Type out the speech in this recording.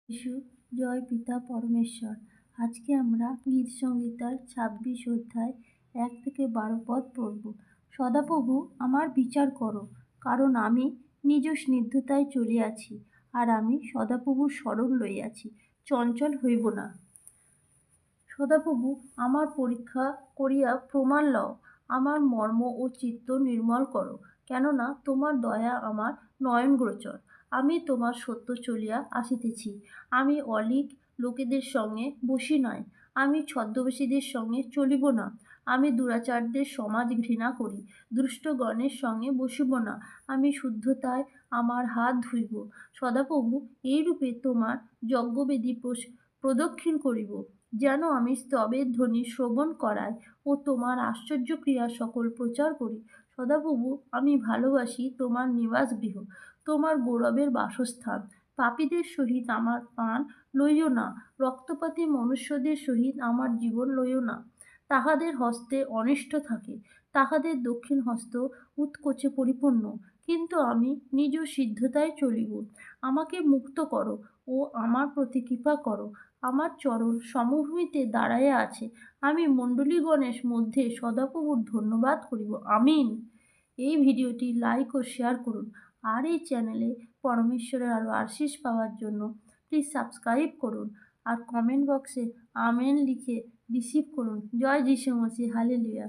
যিশু, জয় পিতা পরমেশ্বর। আজকে আমরা গীত সংহিতার ২৬ অধ্যায় ১ থেকে ১২ পদ পড়ব। সদাপ্রভু, আমার বিচার করো, কারণ আমি নিজ স্নিগ্ধতায় চলিয়াছি, আর আমি সদাপ্রভুর শরণ লইয়াছি, চঞ্চল হইব না। সদাপ্রভু, আমার পরীক্ষা করিয়া প্রমাণ লও, আমার মর্ম ও চিত্ত নির্মল করো, কেননা তোমার দয়া আমার নয়নগোচর। আমি তোমার সত্য চলিয়া আসিতেছি। আমি অলিক লোকেদের সঙ্গে বসি নাই, আমি ছদ্মবেশীদের সঙ্গে চলিব না। আমি দুরাচারদের সমাজ ঘৃণা করি, দুষ্টগণের সঙ্গে বসিব না। আমি শুদ্ধতায় আমার হাত ধুইব। সদাপ্রভু, এইরূপে তোমার যজ্ঞবেদী প্রদক্ষিণ করিব, যেন আমি স্তবের ধ্বনি শ্রবণ করাই ও তোমার আশ্চর্য ক্রিয়া সকল প্রচার করি। সদাপ্রভু, আমি ভালোবাসি তোমার নিবাসগৃহ, তোমার গৌরবের বাসস্থান। পাপীদের সহিত আমার প্রাণ লইও না, রক্তপাতী মনুষ্যদের সহিত আমার জীবন লইও না। তাহাদের হস্তে অনিষ্ট থাকে, তাহাদের দক্ষিণ হস্ত উৎকোচে পরিপূর্ণ, কিন্তু আমি নিজ সিদ্ধতায় চলিব। আমাকে মুক্ত করো ও আমার প্রতি কৃপা করো। আমার চরণ সমভূমিতে দাঁড়াইয়া আছে, আমি মণ্ডলীগণের মধ্যে সদাপ্রভুর ধন্যবাদ করিব। আমিন। এই ভিডিওটি লাইক ও শেয়ার করুন, আর এই চ্যানেলে পরমেশ্বরের আরও আশীষ পাওয়ার জন্য প্লিজ সাবস্ক্রাইব করুন, আর কমেন্ট বক্সে আমেন লিখে রিসিভ করুন। জয় যিশু মসিহ, হালেলুয়া।